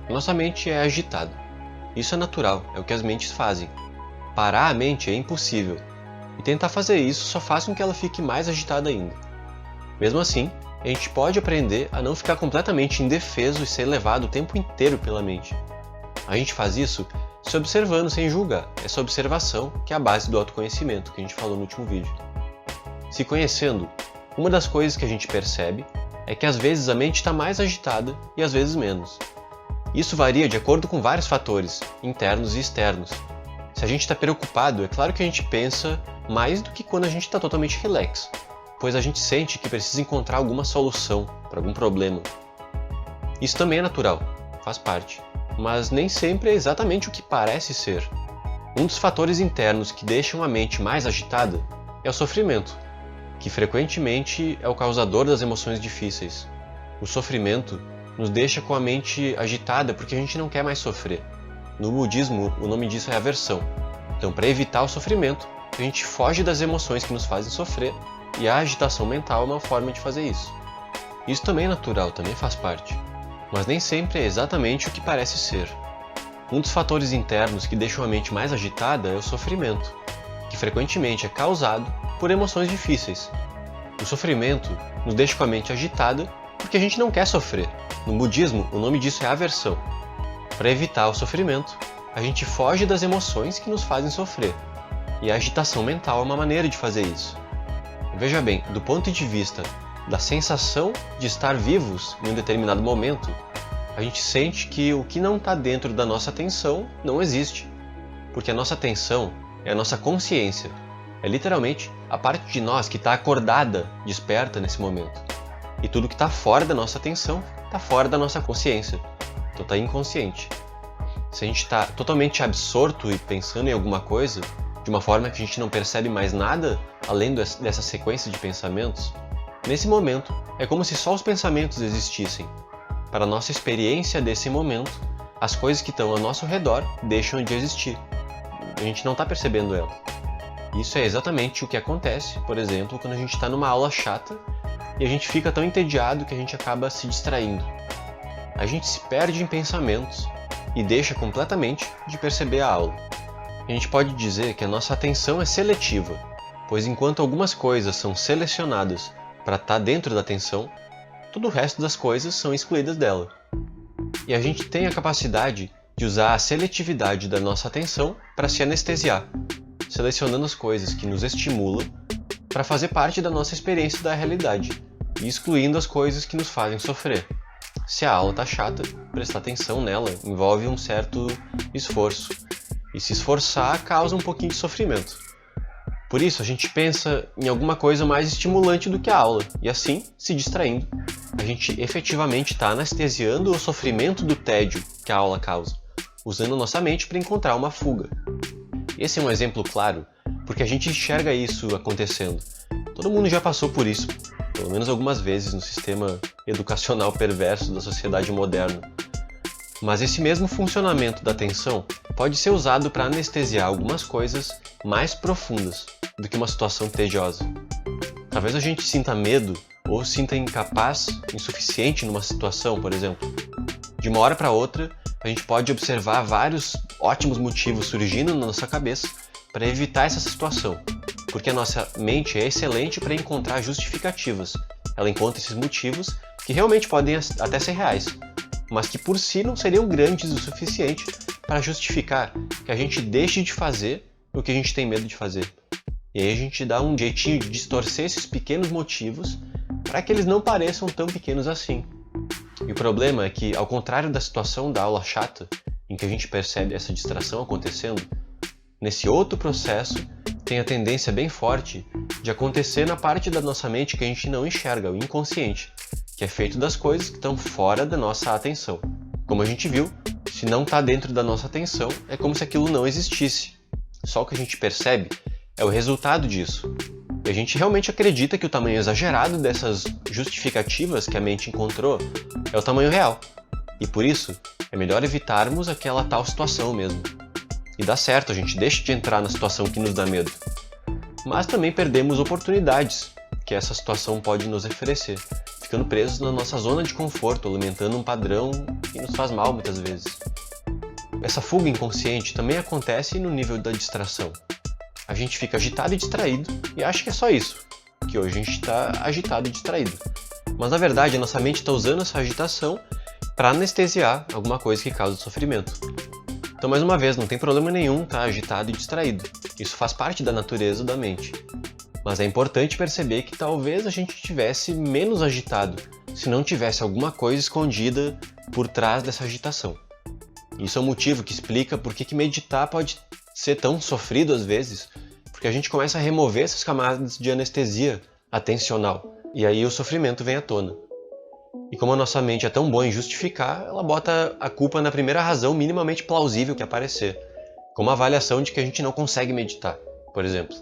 A nossa mente é agitada. Isso é natural, é o que as mentes fazem. Parar a mente é impossível, e tentar fazer isso só faz com que ela fique mais agitada ainda. Mesmo assim, a gente pode aprender a não ficar completamente indefeso e ser levado o tempo inteiro pela mente. A gente faz isso se observando sem julgar, essa observação que é a base do autoconhecimento que a gente falou no último vídeo. Se conhecendo, uma das coisas que a gente percebe é que às vezes a mente está mais agitada e às vezes menos. Isso varia de acordo com vários fatores, internos e externos. Se a gente está preocupado, é claro que a gente pensa mais do que quando a gente está totalmente relax, pois a gente sente que precisa encontrar alguma solução para algum problema. Isso também é natural, faz parte, mas nem sempre é exatamente o que parece ser. Um dos fatores internos que deixam a mente mais agitada é o sofrimento, que frequentemente é o causador das emoções difíceis. O sofrimento nos deixa com a mente agitada porque a gente não quer mais sofrer. No budismo, o nome disso é aversão. Então, para evitar o sofrimento, a gente foge das emoções que nos fazem sofrer, e a agitação mental é uma forma de fazer isso. Isso também é natural, também faz parte, mas nem sempre é exatamente o que parece ser. Um dos fatores internos que deixam a mente mais agitada é o sofrimento, que frequentemente é causado por emoções difíceis. O sofrimento nos deixa com a mente agitada porque a gente não quer sofrer. No budismo, o nome disso é aversão. Para evitar o sofrimento, a gente foge das emoções que nos fazem sofrer, e a agitação mental é uma maneira de fazer isso. Veja bem, do ponto de vista da sensação de estar vivos em um determinado momento, a gente sente que o que não está dentro da nossa atenção não existe, porque a nossa atenção é a nossa consciência, é literalmente a parte de nós que está acordada, desperta nesse momento. E tudo que está fora da nossa atenção está fora da nossa consciência, então está inconsciente. Se a gente está totalmente absorto e pensando em alguma coisa, de uma forma que a gente não percebe mais nada além dessa sequência de pensamentos, nesse momento é como se só os pensamentos existissem. Para a nossa experiência desse momento, as coisas que estão ao nosso redor deixam de existir. A gente não está percebendo elas. Isso é exatamente o que acontece, por exemplo, quando a gente está numa aula chata e a gente fica tão entediado que a gente acaba se distraindo. A gente se perde em pensamentos e deixa completamente de perceber a aula. A gente pode dizer que a nossa atenção é seletiva, pois enquanto algumas coisas são selecionadas para estar dentro da atenção, todo o resto das coisas são excluídas dela. E a gente tem a capacidade de usar a seletividade da nossa atenção para se anestesiar, selecionando as coisas que nos estimulam para fazer parte da nossa experiência da realidade, e excluindo as coisas que nos fazem sofrer. Se a aula está chata, prestar atenção nela envolve um certo esforço, e se esforçar causa um pouquinho de sofrimento. Por isso, a gente pensa em alguma coisa mais estimulante do que a aula, e assim, se distraindo, a gente efetivamente está anestesiando o sofrimento do tédio que a aula causa, usando a nossa mente para encontrar uma fuga. Esse é um exemplo claro, porque a gente enxerga isso acontecendo. Todo mundo já passou por isso, pelo menos algumas vezes no sistema educacional perverso da sociedade moderna. Mas esse mesmo funcionamento da atenção pode ser usado para anestesiar algumas coisas mais profundas do que uma situação tediosa. Talvez a gente sinta medo ou sinta incapaz, insuficiente numa situação, por exemplo. De uma hora para outra, a gente pode observar vários ótimos motivos surgindo na nossa cabeça para evitar essa situação, porque a nossa mente é excelente para encontrar justificativas. Ela encontra esses motivos que realmente podem até ser reais, mas que por si não seriam grandes o suficiente para justificar que a gente deixe de fazer o que a gente tem medo de fazer. E aí a gente dá um jeitinho de distorcer esses pequenos motivos para que eles não pareçam tão pequenos assim. E o problema é que, ao contrário da situação da aula chata, em que a gente percebe essa distração acontecendo, nesse outro processo tem a tendência bem forte de acontecer na parte da nossa mente que a gente não enxerga, o inconsciente, que é feito das coisas que estão fora da nossa atenção. Como a gente viu, se não está dentro da nossa atenção, é como se aquilo não existisse. Só o que a gente percebe é o resultado disso. E a gente realmente acredita que o tamanho exagerado dessas justificativas que a mente encontrou é o tamanho real. E por isso, é melhor evitarmos aquela tal situação mesmo. E dá certo, a gente deixa de entrar na situação que nos dá medo. Mas também perdemos oportunidades que essa situação pode nos oferecer. ficando presos na nossa zona de conforto, alimentando um padrão que nos faz mal muitas vezes. Essa fuga inconsciente também acontece no nível da distração. A gente fica agitado e distraído e acha que é só isso, que hoje a gente está agitado e distraído. Mas na verdade a nossa mente está usando essa agitação para anestesiar alguma coisa que causa sofrimento. Então, mais uma vez, não tem problema nenhum estar agitado e distraído. Isso faz parte da natureza da mente. Mas é importante perceber que talvez a gente estivesse menos agitado se não tivesse alguma coisa escondida por trás dessa agitação. Isso é um motivo que explica por que meditar pode ser tão sofrido às vezes, porque a gente começa a remover essas camadas de anestesia atencional, e aí o sofrimento vem à tona. E como a nossa mente é tão boa em justificar, ela bota a culpa na primeira razão minimamente plausível que aparecer, como a avaliação de que a gente não consegue meditar, por exemplo.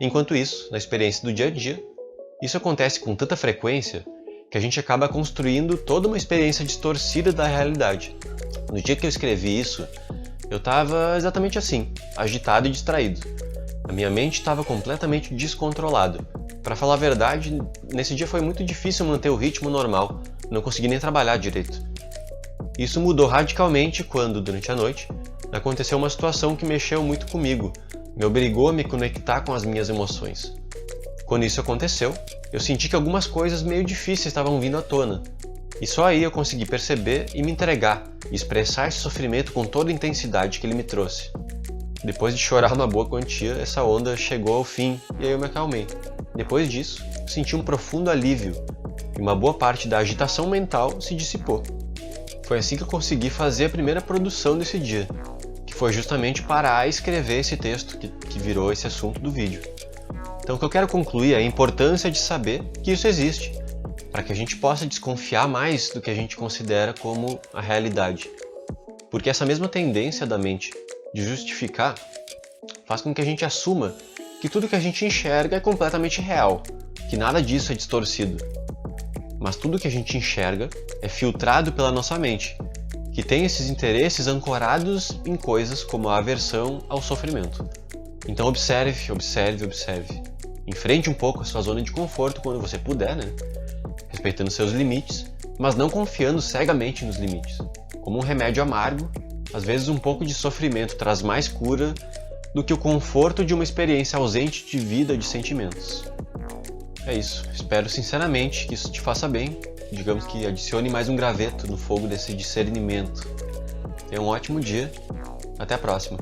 Enquanto isso, na experiência do dia a dia, isso acontece com tanta frequência que a gente acaba construindo toda uma experiência distorcida da realidade. No dia que eu escrevi isso, eu estava exatamente assim, agitado e distraído. A minha mente estava completamente descontrolada. Para falar a verdade, nesse dia foi muito difícil manter o ritmo normal, não consegui nem trabalhar direito. Isso mudou radicalmente quando, durante a noite, aconteceu uma situação que mexeu muito comigo, me obrigou a me conectar com as minhas emoções. Quando isso aconteceu, eu senti que algumas coisas meio difíceis estavam vindo à tona, e só aí eu consegui perceber e me entregar, e expressar esse sofrimento com toda a intensidade que ele me trouxe. Depois de chorar uma boa quantia, essa onda chegou ao fim e aí eu me acalmei. Depois disso, senti um profundo alívio e uma boa parte da agitação mental se dissipou. Foi assim que eu consegui fazer a primeira produção desse dia, que foi justamente parar e escrever esse texto que virou esse assunto do vídeo. Então o que eu quero concluir é a importância de saber que isso existe, para que a gente possa desconfiar mais do que a gente considera como a realidade. Porque essa mesma tendência da mente de justificar faz com que a gente assuma que tudo que a gente enxerga é completamente real, que nada disso é distorcido. Mas tudo que a gente enxerga é filtrado pela nossa mente, que tem esses interesses ancorados em coisas como a aversão ao sofrimento. Então observe, observe, observe. Enfrente um pouco a sua zona de conforto quando você puder, né? Respeitando seus limites, mas não confiando cegamente nos limites. Como um remédio amargo, às vezes um pouco de sofrimento traz mais cura do que o conforto de uma experiência ausente de vida e de sentimentos. É isso, espero sinceramente que isso te faça bem, digamos que adicione mais um graveto no fogo desse discernimento. Tenha um ótimo dia, até a próxima.